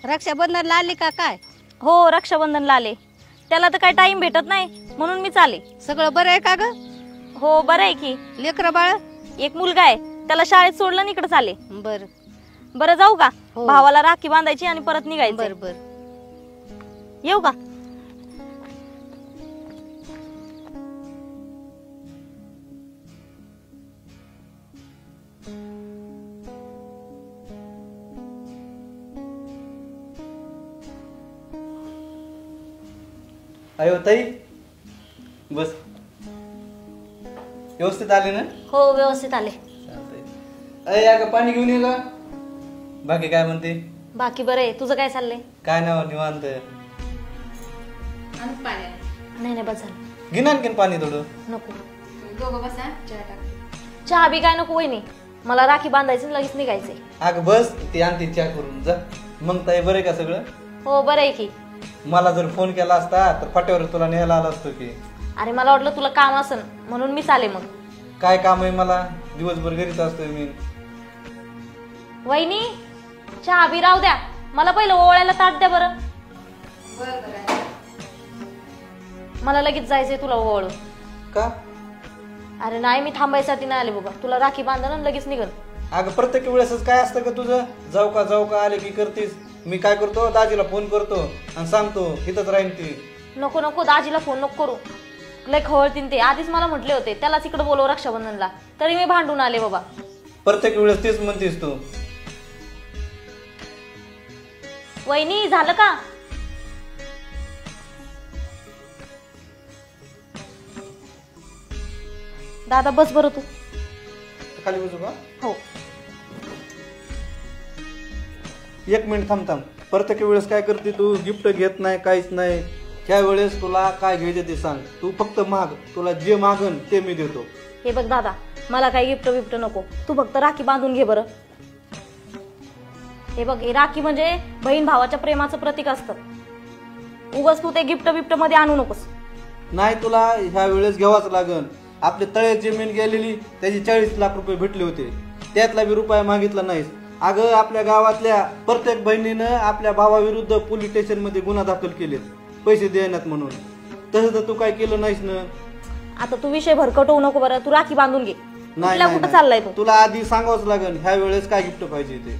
रक्षाबंधनला आली का काय? हो रक्षाबंधनला आले. त्याला तर काय टाइम भेटत नाही म्हणून मी चाले. सगळं बरं आहे का ग? हो बरं आहे की. लेकरं बाळ? एक मुलगा आहे, त्याला शाळेत सोडलं आणि इकडे चाले. बर बरं जाऊ का? हो. भावाला राखी बांधायची आणि परत निघायचं. बर बर. येऊ का? अयो ताई बस. व्यवस्थित आले ना? हो व्यवस्थित आले. अरे या का पाणी घेऊन ये का? बाकी काय म्हणते? बाकी बरं आहे. तुझं काय चाललंय? काय नाव निवांत. नाही नाही बस झालं. घे ना आणखीन पाणी थोडं. नको चहा बी काय नको वहिनी, मला राखी बांधायची लगेच निघायचंय. अगं बस ती आणते चहा करून जा. मग ताई बरं आहे का सगळं? हो बरं आहे की. मला जर फोन केला असता तर फाट्यावर तुला न्यायला आला असतो की. अरे मला वाटलं तुला काम असन म्हणून मी चाले. मग काय काम आहे मला? दिवसभर घरीच असतोय मी. वहिनी चहा बी राहू द्या, मला पहिलं ओवाळायला ताट द्या बरं. मला लगेच जायचंय तुला ओवाळून. का? अरे नाही मी थांबायसाठी नाही आले बाबा, तुला राखी बांधणं आणि लगेच निघल. अगं प्रत्येक वेळेसच काय असतं का तुझं? जाऊ का आले की करतीस. मी काय करतो, दाजीला फोन करतो आणि सांगतो इथंच राहीन ती. नको नको दाजीला फोन नको करू, लय खवळतीन ते. आधीच मला म्हटले होते त्यालाच इकडे बोलव रक्षाबंधनला, तरी मी भांडून आले बाबा. प्रत्येक वेळेस तेच म्हणतीस तू. वहिनी झालं का? दादा बस बरं तू. खाली बसू का? हो. एक मिनिट थांब. प्रत्येक वेळेस काय करते तू? गिफ्ट घेत नाही, काहीच नाही. त्या वेळेस तुला काय घ्यायचं ते सांग. तू फक्त माग, तुला जे मागन ते मी देतो. हे बघ दादा, मला काही गिफ्ट बिफ्ट नको, तू फक्त राखी बांधून घे बरं. हे बघ, हे राखी म्हणजे बहीण भावाच्या प्रेमाचं प्रतीक असतं. उगाच तू ते गिफ्ट बिफ्ट मध्ये आणू नकोस. नाही तुला ह्या वेळेस घ्यावाच लागन. आपली तळ्यात जमीन गेलेली त्याची 40 लाख रुपये भेटले होते, त्यातला बी रुपया मागितला नाहीस. अगं आपल्या गावातल्या प्रत्येक बहिणीनं आपल्या भावाविरुद्ध पोलीस स्टेशन मध्ये गुन्हा दाखल केलेत पैसे देण्यात म्हणून. तसं तर तू काय केलं नाहीस ना. आता तू विषय भरकट होऊ नको बरं, तू राखी बांधून घे. नाही कुठं चाललाय तू? तुला आधी सांगावंच लागन ह्या वेळेस काय गिफ्ट पाहिजे ते.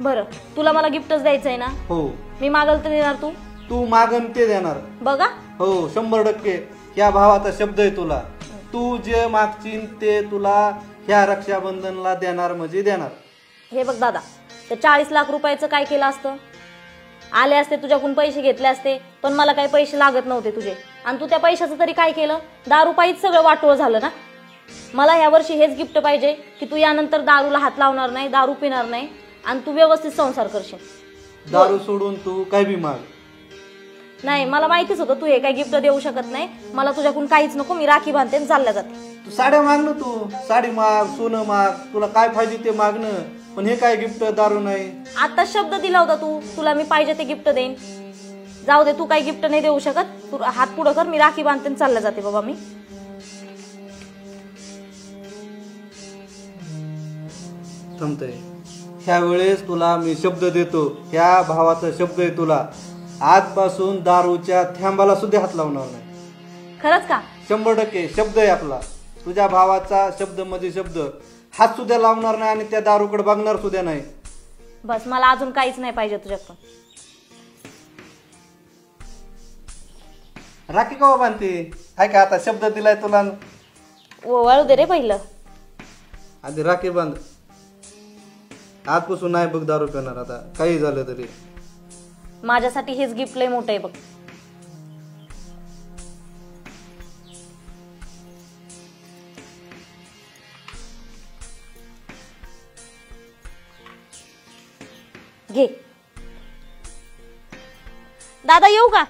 बरं तुला मला गिफ्टच द्यायचंय ना? हो. मी मागल तर देणार तू? तू मागन ते देणार. बघा. हो 100%. ह्या भावाचा शब्द आहे तुला. तू जे मागशील ते तुला ह्या रक्षाबंधनला देणार म्हणजे देणार. हे बघ दादा, ते 40 लाख रुपयाचं काय केलं असतं? आले असते तुझ्याकडून पैसे घेतले असते, पण मला काही पैसे लागत नव्हते तुझे. आणि तू त्या पैशाचं तरी काय केलं? दारू पायीच सगळं वाटोळ झालं ना. मला ह्या वर्षी हेच गिफ्ट पाहिजे की तू यानंतर दारूला हात लावणार नाही, दारू पिणार नाही आणि तू व्यवस्थित संसार करशील. दारू सोडून तू काय बी माग. नाही मला माहितीच होतं तू हे काही गिफ्ट देऊ शकत नाही. मला तुझ्याकडून काहीच नको, मी राखी बांधते आणि चालल्या जाते. तू साड्या माग ना, तू साडी माग, सोनं माग, तुला काय पाहिजे ते मागणं. पण हे काय गिफ्ट? दारू नाही. आता शब्द दिला होता तू, तुला मी पाहिजे ते गिफ्ट देईन. जाऊ दे, तू काही गिफ्ट नाही देऊ शकत. तू हात पुढं कर, मी राखी बांधते आणि चालल्या जाते बाबा मी. थांबतय. ह्या वेळेस तुला मी शब्द देतो, ह्या भावाचा शब्द आहे तुला. आजपासून दारूच्या थेंबाला सुद्धा हात लावणार नाही. खरंच का? 100% शब्द आहे आपला. तुझ्या भावाचा शब्द मध्ये शब्द. हात सुद्धा लावणार नाही आणि त्या दारूकडे बघणार सुद्धा नाही. बस मला अजून काहीच नाही पाहिजे तुझ्याकडून. राखी का बांधते? हाय का? आता शब्द दिलाय तुला. वाळू दे रे पहिलं. आधी राखी बांध. आजपासून नाही बघ दारू पिणार आता, काही झालं तरी. माझ्यासाठी हेच गिफ्ट लय मोठं आहे बघ. घे. दादा येऊ का?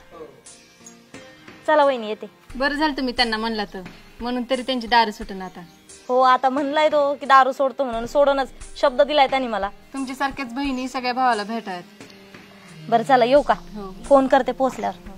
चला वहिनी येते. बरं झालं तुम्ही त्यांना म्हणला तर, म्हणून तरी त्यांची दारू सुटून आता. हो आता म्हणलाय तो की दारू सोडतो म्हणून, सोडूनच शब्द दिलाय त्यांनी मला. तुमच्यासारख्याच बहिणी सगळ्या भावाला भेटायत. बरं चला येऊ का? फोन करते पोहोचल्यावर.